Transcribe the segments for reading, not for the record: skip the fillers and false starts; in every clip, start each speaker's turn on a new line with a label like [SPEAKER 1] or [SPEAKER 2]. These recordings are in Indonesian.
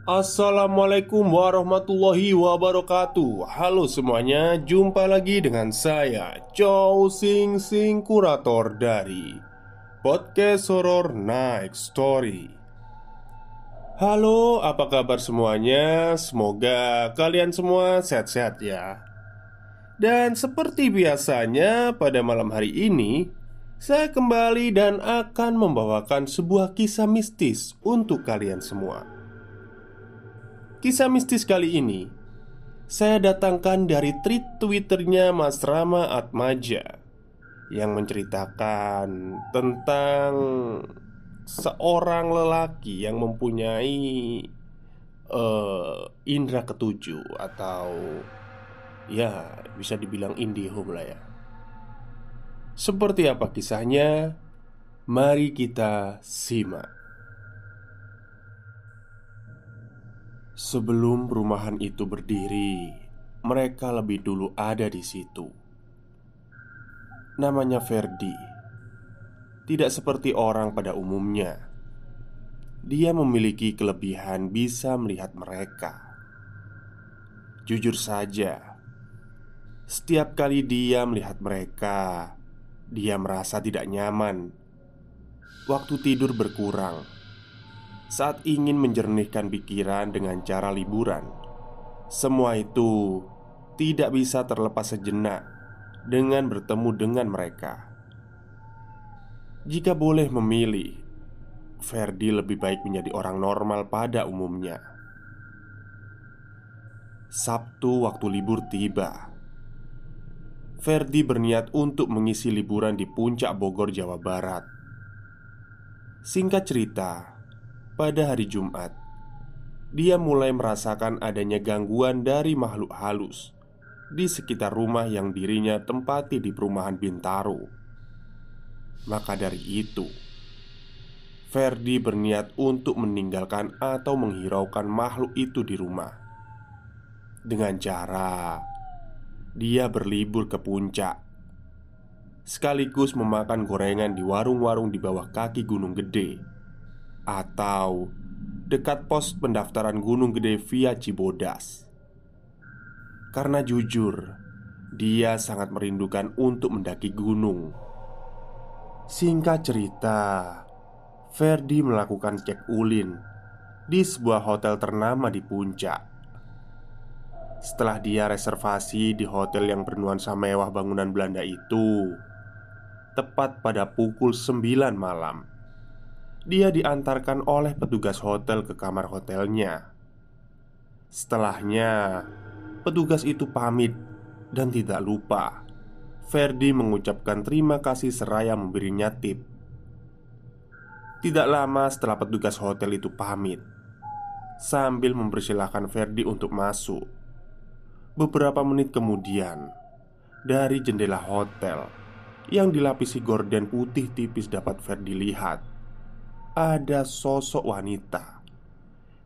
[SPEAKER 1] Assalamualaikum warahmatullahi wabarakatuh. Halo semuanya, jumpa lagi dengan saya Chow Sing Sing, kurator dari Podcast Horror Night Story. Halo, apa kabar semuanya? Semoga kalian semua sehat-sehat ya. Dan seperti biasanya pada malam hari ini, saya kembali dan akan membawakan sebuah kisah mistis untuk kalian semua. Kisah mistis kali ini saya datangkan dari tweet Twitternya Mas Rama Atmaja, yang menceritakan tentang seorang lelaki yang mempunyai indera ketujuh, atau ya bisa dibilang IndiHome lah ya. Seperti apa kisahnya? Mari kita simak. Sebelum perumahan itu berdiri, mereka lebih dulu ada di situ. Namanya Ferdi. Tidak seperti orang pada umumnya. Dia memiliki kelebihan bisa melihat mereka. Jujur saja, setiap kali dia melihat mereka, dia merasa tidak nyaman. Waktu tidur berkurang. Saat ingin menjernihkan pikiran dengan cara liburan, semua itu tidak bisa terlepas sejenak dengan bertemu dengan mereka. Jika boleh memilih, Ferdi lebih baik menjadi orang normal pada umumnya. Sabtu waktu libur tiba. Ferdi berniat untuk mengisi liburan di puncak Bogor, Jawa Barat. Singkat cerita, pada hari Jumat, dia mulai merasakan adanya gangguan dari makhluk halus di sekitar rumah yang dirinya tempati di perumahan Bintaro. Maka dari itu, Ferdi berniat untuk meninggalkan atau menghiraukan makhluk itu di rumah dengan cara dia berlibur ke puncak, sekaligus memakan gorengan di warung-warung di bawah kaki Gunung Gede atau dekat pos pendaftaran Gunung Gede via Cibodas. Karena jujur, dia sangat merindukan untuk mendaki gunung. Singkat cerita, Ferdi melakukan cek ulin di sebuah hotel ternama di puncak. Setelah dia reservasi di hotel yang bernuansa mewah bangunan Belanda itu, tepat pada pukul 9 malam, dia diantarkan oleh petugas hotel ke kamar hotelnya. Setelahnya, petugas itu pamit dan tidak lupa Ferdi mengucapkan terima kasih seraya memberinya tip. Tidak lama setelah petugas hotel itu pamit, sambil mempersilahkan Ferdi untuk masuk, beberapa menit kemudian, dari jendela hotel yang dilapisi gorden putih tipis dapat Ferdi lihat ada sosok wanita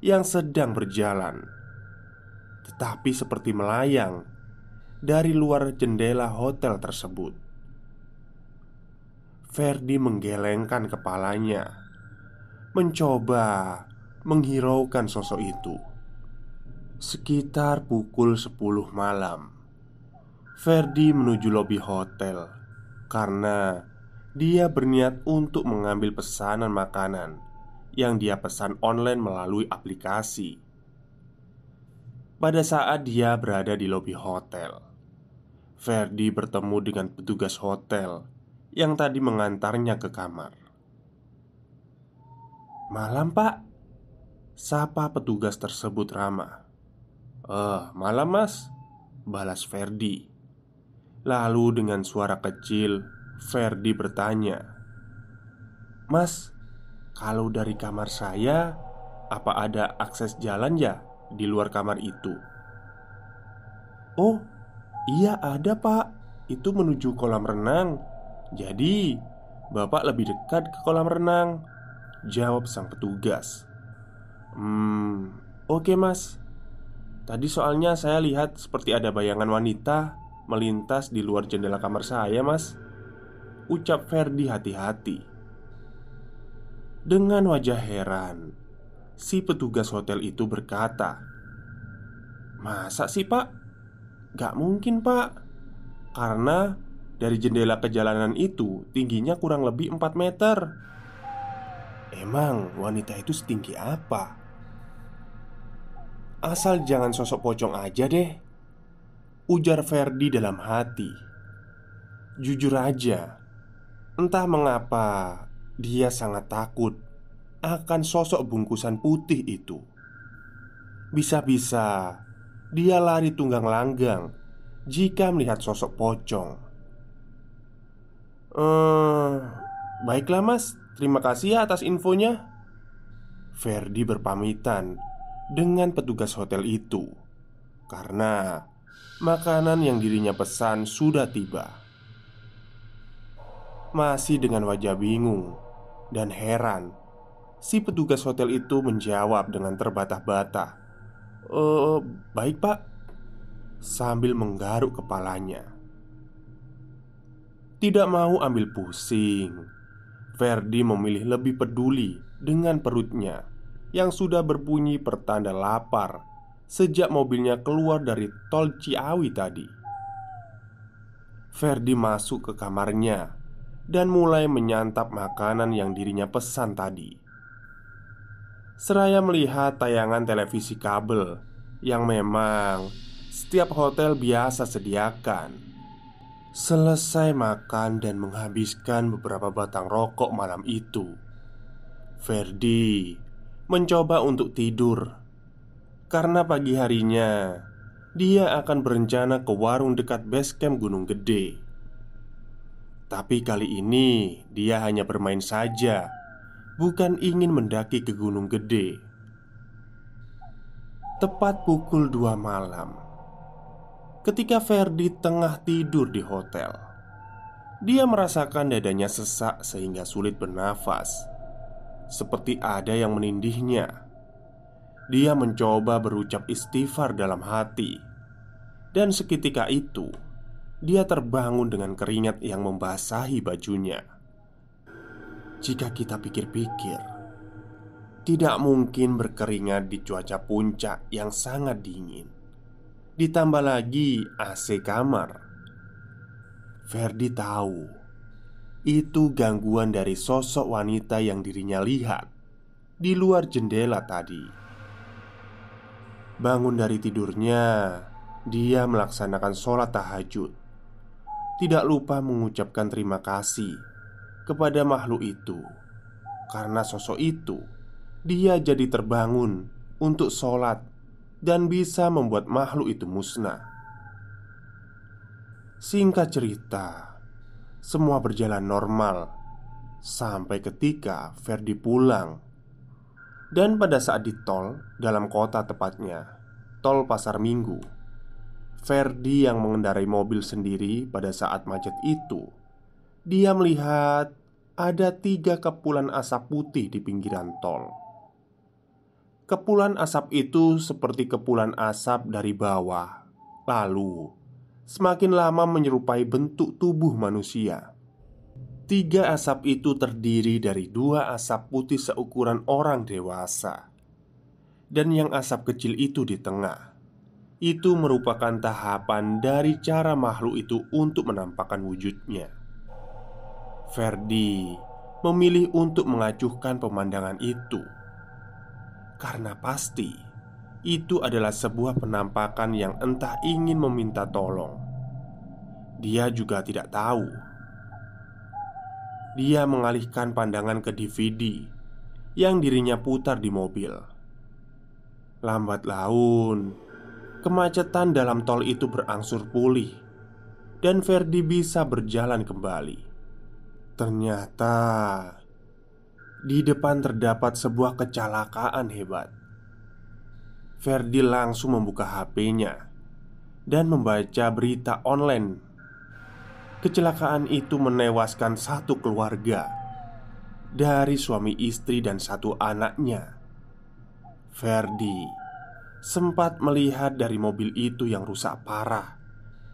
[SPEAKER 1] yang sedang berjalan, tetapi seperti melayang dari luar jendela hotel tersebut. Ferdi menggelengkan kepalanya, mencoba menghiraukan sosok itu. Sekitar pukul 10 malam, Ferdi menuju lobi hotel karena dia berniat untuk mengambil pesanan makanan yang dia pesan online melalui aplikasi. Pada saat dia berada di lobi hotel, Ferdi bertemu dengan petugas hotel yang tadi mengantarnya ke kamar. "Malam pak," sapa petugas tersebut ramah. Malam mas," balas Ferdi. Lalu dengan suara kecil, Ferdi bertanya, "Mas, kalau dari kamar saya, apa ada akses jalan ya di luar kamar itu?" "Oh, iya ada pak. Itu menuju kolam renang. Jadi, bapak lebih dekat ke kolam renang," jawab sang petugas. Oke mas. Tadi soalnya saya lihat seperti ada bayangan wanita melintas di luar jendela kamar saya mas," ucap Ferdi hati-hati. Dengan wajah heran, Si petugas hotel itu berkata, "Masa sih pak? Gak mungkin pak. Karena dari jendela perjalanan itu tingginya kurang lebih 4 meter." "Emang wanita itu setinggi apa?" "Asal jangan sosok pocong aja deh," ujar Ferdi dalam hati. Jujur aja, entah mengapa dia sangat takut akan sosok bungkusan putih itu. Bisa-bisa dia lari tunggang langgang jika melihat sosok pocong. "Eh, baiklah mas, terima kasih ya atas infonya." Ferdi berpamitan dengan petugas hotel itu karena makanan yang dirinya pesan sudah tiba. Masih dengan wajah bingung dan heran, si petugas hotel itu menjawab dengan terbata-bata, baik pak," sambil menggaruk kepalanya. Tidak mau ambil pusing, Ferdi memilih lebih peduli dengan perutnya yang sudah berbunyi pertanda lapar sejak mobilnya keluar dari tol Ciawi tadi. Ferdi masuk ke kamarnya dan mulai menyantap makanan yang dirinya pesan tadi. Seraya melihat tayangan televisi kabel yang memang setiap hotel biasa sediakan. Selesai makan dan menghabiskan beberapa batang rokok malam itu, Ferdi mencoba untuk tidur karena pagi harinya dia akan berencana ke warung dekat base camp Gunung Gede. Tapi kali ini dia hanya bermain saja, bukan ingin mendaki ke Gunung Gede. Tepat pukul 2 malam, ketika Ferdi tengah tidur di hotel, dia merasakan dadanya sesak sehingga sulit bernafas, seperti ada yang menindihnya. Dia mencoba berucap istighfar dalam hati, dan seketika itu dia terbangun dengan keringat yang membasahi bajunya. Jika kita pikir-pikir, tidak mungkin berkeringat di cuaca puncak yang sangat dingin, ditambah lagi AC kamar. Ferdi tahu itu gangguan dari sosok wanita yang dirinya lihat di luar jendela tadi. Bangun dari tidurnya, dia melaksanakan sholat tahajud. Tidak lupa mengucapkan terima kasih kepada makhluk itu. Karena sosok itu, dia jadi terbangun untuk sholat dan bisa membuat makhluk itu musnah. Singkat cerita, semua berjalan normal sampai ketika Ferdi pulang. Dan pada saat di tol, dalam kota tepatnya tol Pasar Minggu, Ferdi yang mengendarai mobil sendiri pada saat macet itu, dia melihat ada 3 kepulan asap putih di pinggiran tol. Kepulan asap itu seperti kepulan asap dari bawah, lalu semakin lama menyerupai bentuk tubuh manusia. 3 asap itu terdiri dari 2 asap putih seukuran orang dewasa, dan yang asap kecil itu di tengah. Itu merupakan tahapan dari cara makhluk itu untuk menampakkan wujudnya. Ferdi memilih untuk mengacuhkan pemandangan itu karena pasti itu adalah sebuah penampakan yang entah ingin meminta tolong. Dia juga tidak tahu. Dia mengalihkan pandangan ke DVD yang dirinya putar di mobil. Lambat laun, kemacetan dalam tol itu berangsur pulih dan Ferdi bisa berjalan kembali. Ternyata di depan terdapat sebuah kecelakaan hebat. Ferdi langsung membuka HP-nya dan membaca berita online. Kecelakaan itu menewaskan 1 keluarga dari suami istri dan 1 anaknya. Ferdi sempat melihat dari mobil itu yang rusak parah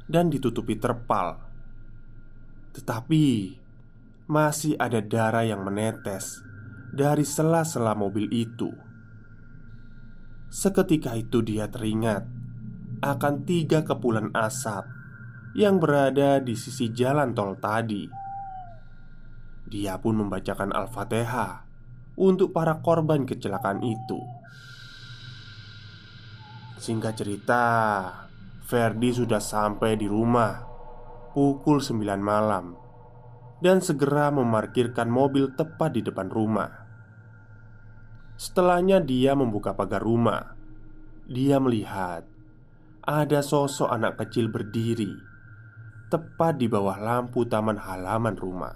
[SPEAKER 1] dan ditutupi terpal, tetapi masih ada darah yang menetes dari sela-sela mobil itu. Seketika itu dia teringat akan 3 kepulan asap yang berada di sisi jalan tol tadi. Dia pun membacakan Al-Fatihah untuk para korban kecelakaan itu. Singkat cerita, Ferdi sudah sampai di rumah pukul 9 malam dan segera memarkirkan mobil tepat di depan rumah. Setelahnya dia membuka pagar rumah. Dia melihat ada sosok anak kecil berdiri tepat di bawah lampu taman halaman rumah.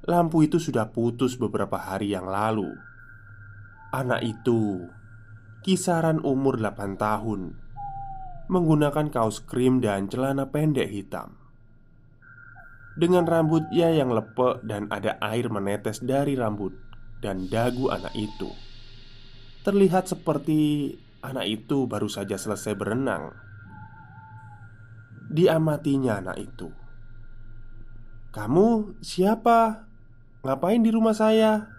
[SPEAKER 1] Lampu itu sudah putus beberapa hari yang lalu. Anak itu kisaran umur 8 tahun, menggunakan kaos krim dan celana pendek hitam, dengan rambutnya yang lepek dan ada air menetes dari rambut dan dagu anak itu. Terlihat seperti anak itu baru saja selesai berenang. Diamatinya anak itu. "Kamu siapa? Ngapain di rumah saya?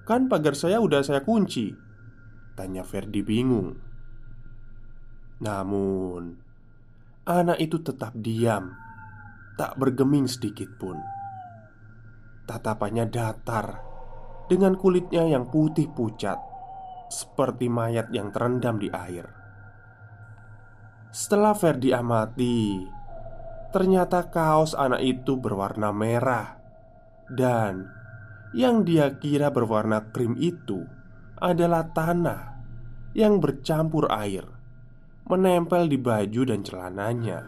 [SPEAKER 1] Kan pagar saya udah saya kunci," tanya Ferdi bingung. Namun anak itu tetap diam, tak bergeming sedikit pun. Tatapannya datar, dengan kulitnya yang putih pucat, seperti mayat yang terendam di air. Setelah Ferdi amati, ternyata kaos anak itu berwarna merah. Dan yang dia kira berwarna krim itu adalah tanah yang bercampur air, menempel di baju dan celananya.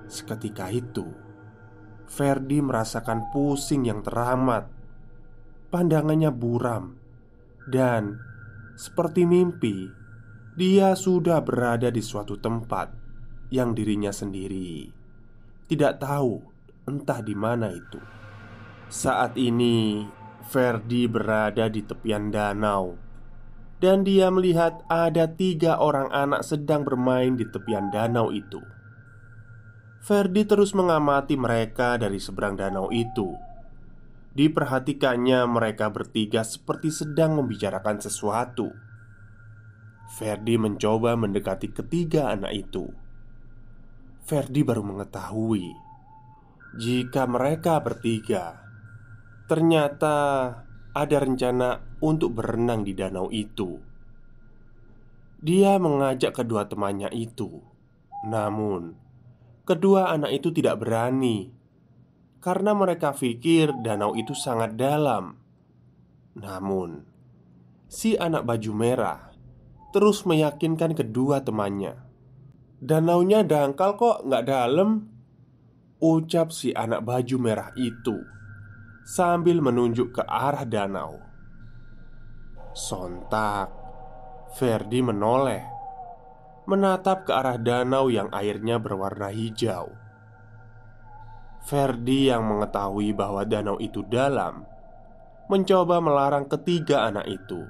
[SPEAKER 1] Seketika itu, Ferdi merasakan pusing yang teramat. Pandangannya buram. Dan seperti mimpi, dia sudah berada di suatu tempat yang dirinya sendiri tidak tahu entah di mana itu. Saat ini Ferdi berada di tepian danau, dan dia melihat ada 3 orang anak sedang bermain di tepian danau itu. Ferdi terus mengamati mereka dari seberang danau itu. Diperhatikannya mereka bertiga seperti sedang membicarakan sesuatu. Ferdi mencoba mendekati ketiga anak itu. Ferdi baru mengetahui jika mereka bertiga ternyata ada rencana untuk berenang di danau itu. Dia mengajak kedua temannya itu. Namun kedua anak itu tidak berani, karena mereka pikir danau itu sangat dalam. Namun si anak baju merah terus meyakinkan kedua temannya. "Danaunya dangkal kok, nggak dalam," ucap si anak baju merah itu sambil menunjuk ke arah danau. Sontak Ferdi menoleh, menatap ke arah danau yang airnya berwarna hijau. Ferdi yang mengetahui bahwa danau itu dalam mencoba melarang ketiga anak itu.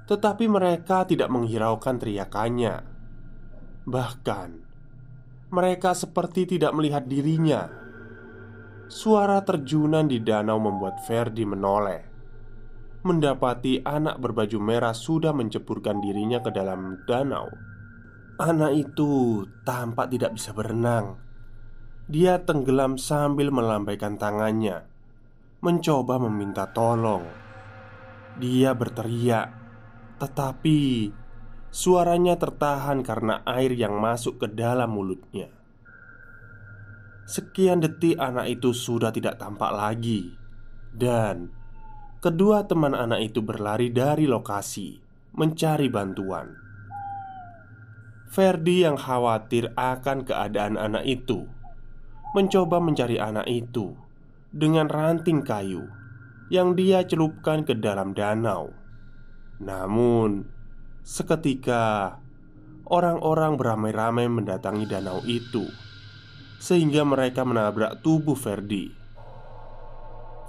[SPEAKER 1] Tetapi mereka tidak menghiraukan teriakannya. Bahkan mereka seperti tidak melihat dirinya. Suara terjunan di danau membuat Ferdi menoleh, mendapati anak berbaju merah sudah menceburkan dirinya ke dalam danau. Anak itu tampak tidak bisa berenang. Dia tenggelam sambil melambaikan tangannya, mencoba meminta tolong. Dia berteriak, tetapi suaranya tertahan karena air yang masuk ke dalam mulutnya. Sekian detik anak itu sudah tidak tampak lagi. Dan kedua teman anak itu berlari dari lokasi mencari bantuan. Ferdi yang khawatir akan keadaan anak itu mencoba mencari anak itu dengan ranting kayu yang dia celupkan ke dalam danau. Namun seketika orang-orang beramai-ramai mendatangi danau itu, sehingga mereka menabrak tubuh Ferdi.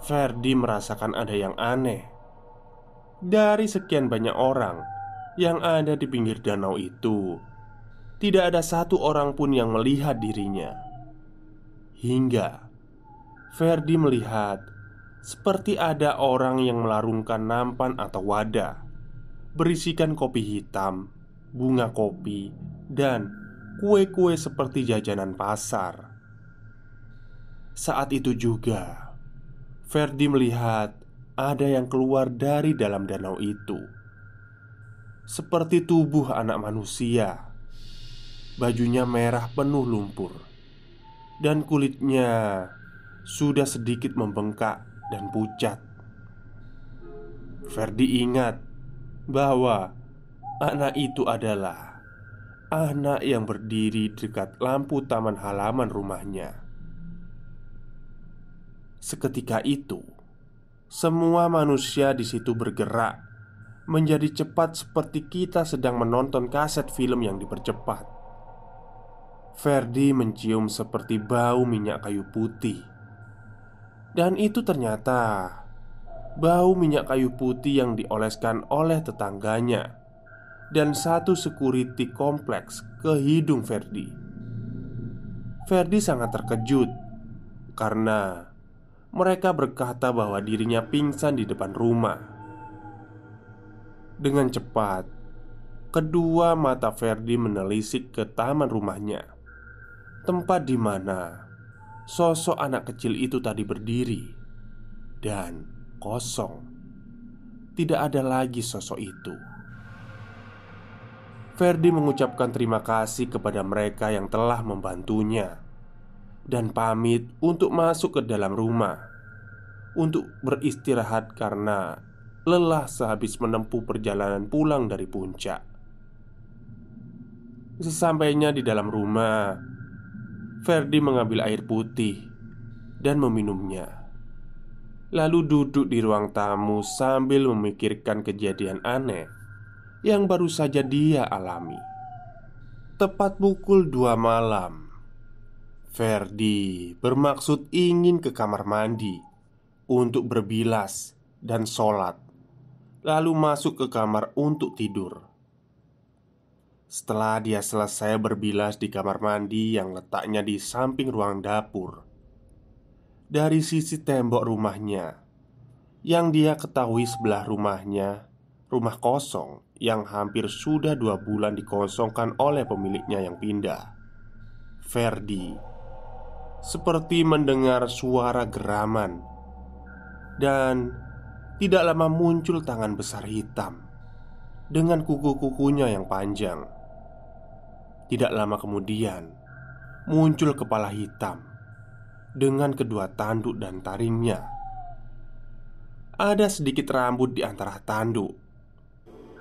[SPEAKER 1] Ferdi merasakan ada yang aneh. Dari sekian banyak orang yang ada di pinggir danau itu, tidak ada satu orang pun yang melihat dirinya. Hingga Ferdi melihat seperti ada orang yang melarungkan nampan atau wadah berisikan kopi hitam, bunga kopi, dan kue-kue seperti jajanan pasar. Saat itu juga Ferdi melihat ada yang keluar dari dalam danau itu, seperti tubuh anak manusia. Bajunya merah penuh lumpur, dan kulitnya sudah sedikit membengkak dan pucat. Ferdi ingat bahwa anak itu adalah anak yang berdiri dekat lampu taman halaman rumahnya. Seketika itu, semua manusia di situ bergerak menjadi cepat seperti kita sedang menonton kaset film yang dipercepat. Ferdi mencium seperti bau minyak kayu putih. Dan itu ternyata bau minyak kayu putih yang dioleskan oleh tetangganya dan satu security kompleks ke hidung Ferdi. Ferdi sangat terkejut karena mereka berkata bahwa dirinya pingsan di depan rumah. Dengan cepat, kedua mata Ferdi menelisik ke taman rumahnya, tempat di mana sosok anak kecil itu tadi berdiri, dan kosong. Tidak ada lagi sosok itu. Ferdi mengucapkan terima kasih kepada mereka yang telah membantunya dan pamit untuk masuk ke dalam rumah untuk beristirahat karena lelah sehabis menempuh perjalanan pulang dari puncak. Sesampainya di dalam rumah, Ferdi mengambil air putih dan meminumnya, lalu duduk di ruang tamu sambil memikirkan kejadian aneh yang baru saja dia alami. Tepat pukul 2 malam, Ferdi bermaksud ingin ke kamar mandi untuk berbilas dan sholat, lalu masuk ke kamar untuk tidur. Setelah dia selesai berbilas di kamar mandi yang letaknya di samping ruang dapur, dari sisi tembok rumahnya yang dia ketahui sebelah rumahnya, rumah kosong yang hampir sudah 2 bulan dikosongkan oleh pemiliknya yang pindah, Ferdi seperti mendengar suara geraman. Dan tidak lama muncul tangan besar hitam dengan kuku-kukunya yang panjang. Tidak lama kemudian muncul kepala hitam dengan kedua tanduk dan taringnya. Ada sedikit rambut di antara tanduk,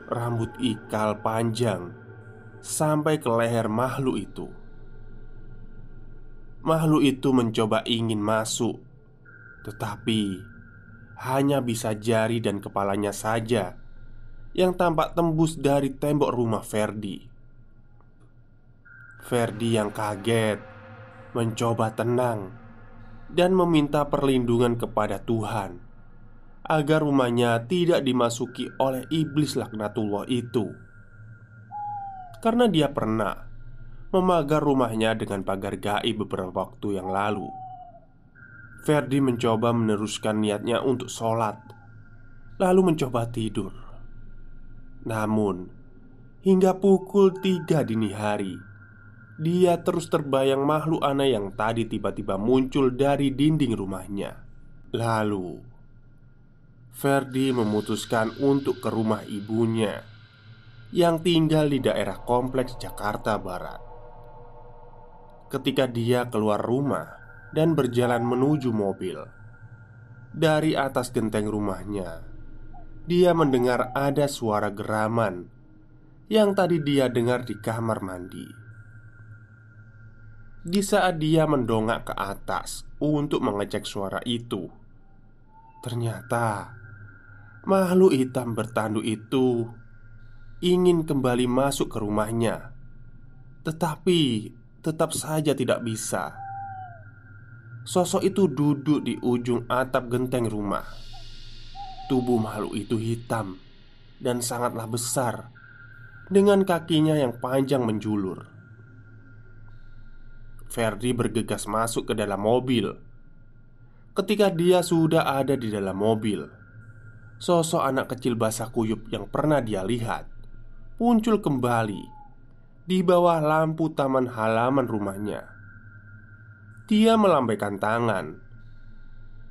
[SPEAKER 1] rambut ikal panjang sampai ke leher makhluk itu. Makhluk itu mencoba ingin masuk, tetapi hanya bisa jari dan kepalanya saja yang tampak tembus dari tembok rumah Ferdi. Ferdi yang kaget mencoba tenang dan meminta perlindungan kepada Tuhan agar rumahnya tidak dimasuki oleh iblis laknatullah itu, karena dia pernah memagar rumahnya dengan pagar gaib beberapa waktu yang lalu. Ferdi mencoba meneruskan niatnya untuk sholat, lalu mencoba tidur. Namun, hingga pukul 3 dini hari, dia terus terbayang makhluk aneh yang tadi tiba-tiba muncul dari dinding rumahnya. Lalu, Ferdi memutuskan untuk ke rumah ibunya yang tinggal di daerah kompleks Jakarta Barat. Ketika dia keluar rumah dan berjalan menuju mobil, dari atas genteng rumahnya, dia mendengar ada suara geraman yang tadi dia dengar di kamar mandi. Di saat dia mendongak ke atas untuk mengecek suara itu, ternyata makhluk hitam bertanduk itu ingin kembali masuk ke rumahnya, tetapi tetap saja tidak bisa. Sosok itu duduk di ujung atap genteng rumah. Tubuh makhluk itu hitam dan sangatlah besar, dengan kakinya yang panjang menjulur. Ferdi bergegas masuk ke dalam mobil. Ketika dia sudah ada di dalam mobil, sosok anak kecil basah kuyup yang pernah dia lihat muncul kembali di bawah lampu taman halaman rumahnya. Dia melambaikan tangan.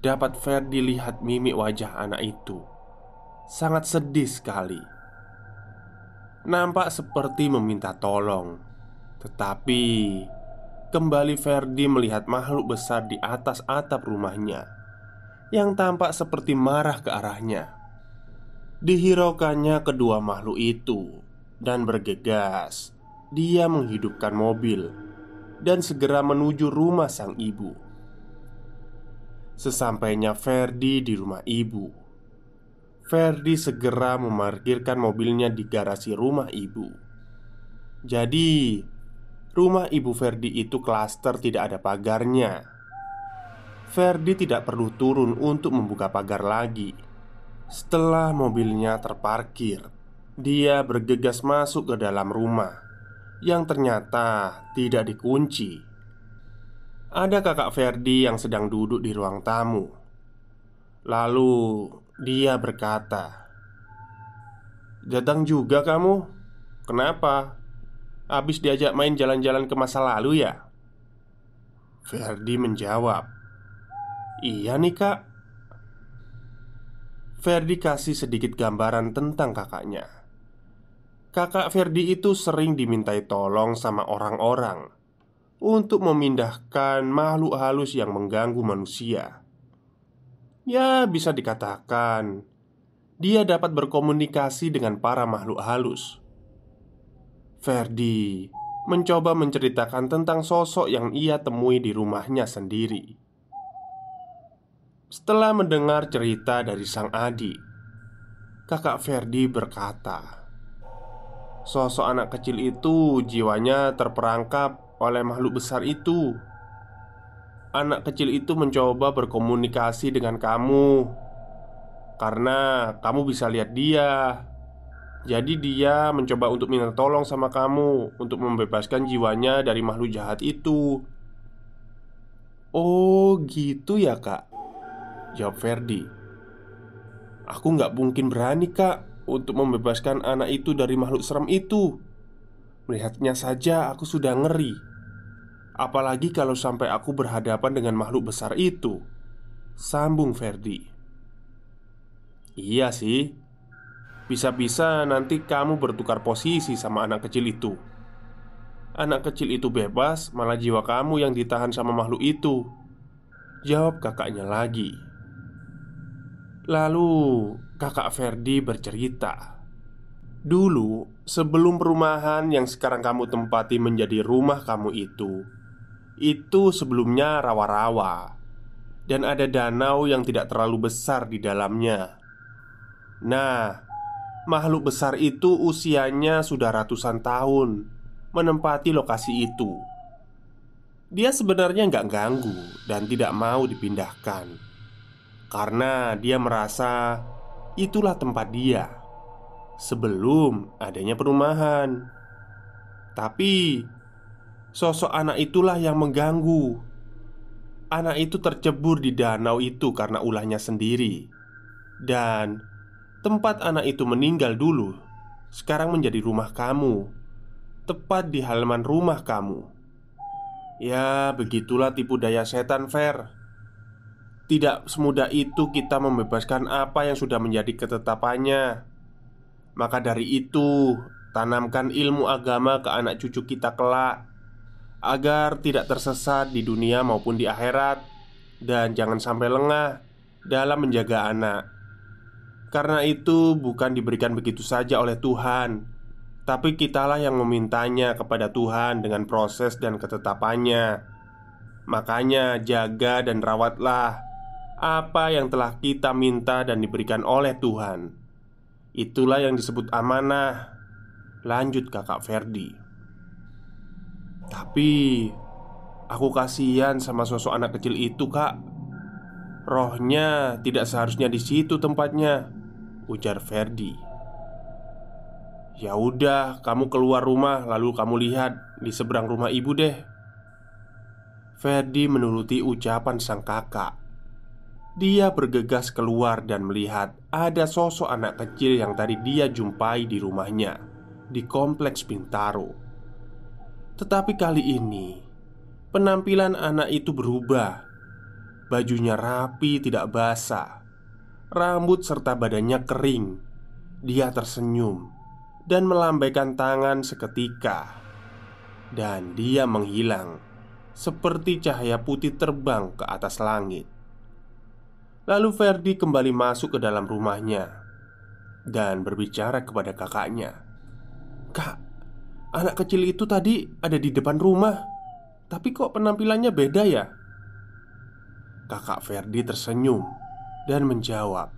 [SPEAKER 1] Dapat Ferdi lihat mimik wajah anak itu sangat sedih sekali. Nampak seperti meminta tolong. Tetapi kembali Ferdi melihat makhluk besar di atas atap rumahnya yang tampak seperti marah ke arahnya. Dihiraukannya kedua makhluk itu dan bergegas. Dia menghidupkan mobil dan segera menuju rumah sang ibu. Sesampainya Ferdi di rumah ibu, Ferdi segera memarkirkan mobilnya di garasi rumah ibu. Jadi, rumah ibu Ferdi itu klaster tidak ada pagarnya. Ferdi tidak perlu turun untuk membuka pagar lagi. Setelah mobilnya terparkir, dia bergegas masuk ke dalam rumah yang ternyata tidak dikunci. Ada kakak Ferdi yang sedang duduk di ruang tamu. Lalu dia berkata, "Datang juga kamu? Kenapa? Habis diajak main jalan-jalan ke masa lalu ya?" Ferdi menjawab, "Iya nih kak." Ferdi kasih sedikit gambaran tentang kakaknya. Kakak Ferdi itu sering dimintai tolong sama orang-orang untuk memindahkan makhluk halus yang mengganggu manusia. Ya, bisa dikatakan dia dapat berkomunikasi dengan para makhluk halus. Ferdi mencoba menceritakan tentang sosok yang ia temui di rumahnya sendiri. Setelah mendengar cerita dari sang adik, kakak Ferdi berkata, sosok anak kecil itu jiwanya terperangkap oleh makhluk besar itu. Anak kecil itu mencoba berkomunikasi dengan kamu karena kamu bisa lihat dia. Jadi dia mencoba untuk minta tolong sama kamu untuk membebaskan jiwanya dari makhluk jahat itu. Oh gitu ya kak, jawab Ferdi. Aku nggak mungkin berani kak untuk membebaskan anak itu dari makhluk serem itu. Melihatnya saja aku sudah ngeri. Apalagi kalau sampai aku berhadapan dengan makhluk besar itu, sambung Ferdi. Iya sih, bisa-bisa nanti kamu bertukar posisi sama anak kecil itu. Anak kecil itu bebas, malah jiwa kamu yang ditahan sama makhluk itu, jawab kakaknya lagi. Lalu kakak Ferdi bercerita, dulu sebelum perumahan yang sekarang kamu tempati menjadi rumah kamu itu sebelumnya rawa-rawa dan ada danau yang tidak terlalu besar di dalamnya. Nah, makhluk besar itu usianya sudah ratusan tahun menempati lokasi itu. Dia sebenarnya nggak ganggu dan tidak mau dipindahkan karena dia merasa itulah tempat dia sebelum adanya perumahan. Tapi sosok anak itulah yang mengganggu. Anak itu tercebur di danau itu karena ulahnya sendiri. Dan tempat anak itu meninggal dulu sekarang menjadi rumah kamu, tepat di halaman rumah kamu. Ya, begitulah tipu daya setan, Fer. Tidak semudah itu kita membebaskan apa yang sudah menjadi ketetapannya. Maka dari itu, tanamkan ilmu agama ke anak cucu kita kelak, agar tidak tersesat di dunia maupun di akhirat. Dan jangan sampai lengah dalam menjaga anak. Karena itu bukan diberikan begitu saja oleh Tuhan, tapi kitalah yang memintanya kepada Tuhan dengan proses dan ketetapannya. Makanya jaga dan rawatlah apa yang telah kita minta dan diberikan oleh Tuhan. Itulah yang disebut amanah, lanjut kakak Ferdi. Tapi aku kasihan sama sosok anak kecil itu kak. Rohnya tidak seharusnya di situ tempatnya, ujar Ferdi. Ya udah, kamu keluar rumah lalu kamu lihat di seberang rumah ibu deh. Ferdi menuruti ucapan sang kakak. Dia bergegas keluar dan melihat ada sosok anak kecil yang tadi dia jumpai di rumahnya di kompleks Bintaro. Tetapi kali ini penampilan anak itu berubah. Bajunya rapi, tidak basah, rambut serta badannya kering. Dia tersenyum dan melambaikan tangan seketika, dan dia menghilang seperti cahaya putih terbang ke atas langit. Lalu Ferdi kembali masuk ke dalam rumahnya dan berbicara kepada kakaknya. "Kak, anak kecil itu tadi ada di depan rumah, tapi kok penampilannya beda ya?" Kakak Ferdi tersenyum dan menjawab,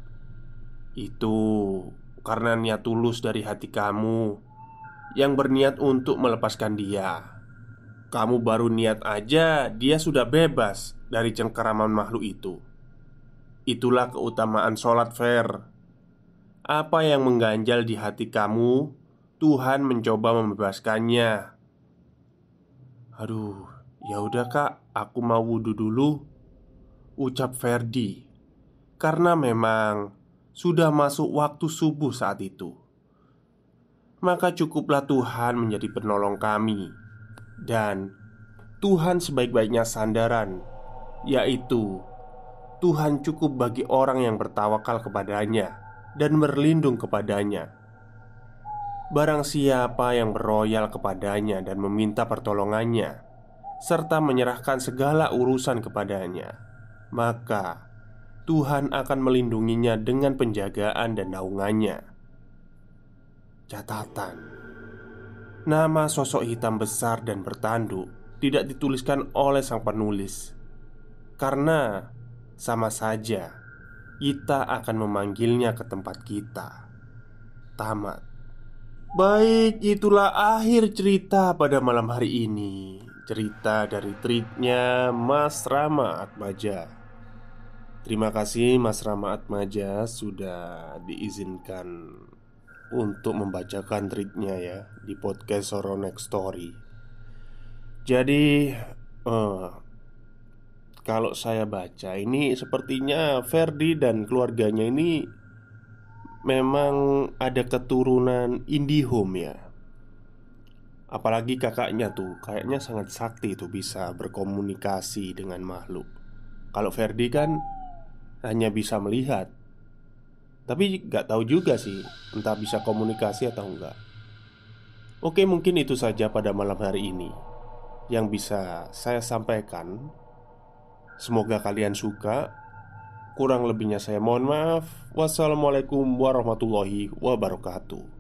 [SPEAKER 1] "Itu karena niat tulus dari hati kamu yang berniat untuk melepaskan dia. Kamu baru niat aja, dia sudah bebas dari cengkeraman makhluk itu. Itulah keutamaan sholat, Fer. Apa yang mengganjal di hati kamu, Tuhan mencoba membebaskannya." "Aduh, ya udah kak, aku mau wudhu dulu," ucap Ferdi, karena memang sudah masuk waktu subuh saat itu. Maka cukuplah Tuhan menjadi penolong kami, dan Tuhan sebaik-baiknya sandaran, yaitu Tuhan cukup bagi orang yang bertawakal kepadanya dan berlindung kepadanya. Barang siapa yang beroyal kepadanya dan meminta pertolongannya, serta menyerahkan segala urusan kepadanya, maka Tuhan akan melindunginya dengan penjagaan dan naungannya. Catatan: nama sosok hitam besar dan bertanduk tidak dituliskan oleh sang penulis, karena sama saja kita akan memanggilnya ke tempat kita. Tamat. Baik, itulah akhir cerita pada malam hari ini. Cerita dari tweetnya Mas Rama Atmaja. Terima kasih Mas Rama Atmaja sudah diizinkan untuk membacakan tweetnya ya di podcast Horror Next Story. Jadi kalau saya baca ini sepertinya Ferdi dan keluarganya ini memang ada keturunan IndiHome ya. Apalagi kakaknya tuh kayaknya sangat sakti tuh, bisa berkomunikasi dengan makhluk. Kalau Ferdi kan hanya bisa melihat, tapi nggak tahu juga sih entah bisa komunikasi atau enggak. Oke, mungkin itu saja pada malam hari ini yang bisa saya sampaikan. Semoga kalian suka. Kurang lebihnya saya mohon maaf. Wassalamualaikum warahmatullahi wabarakatuh.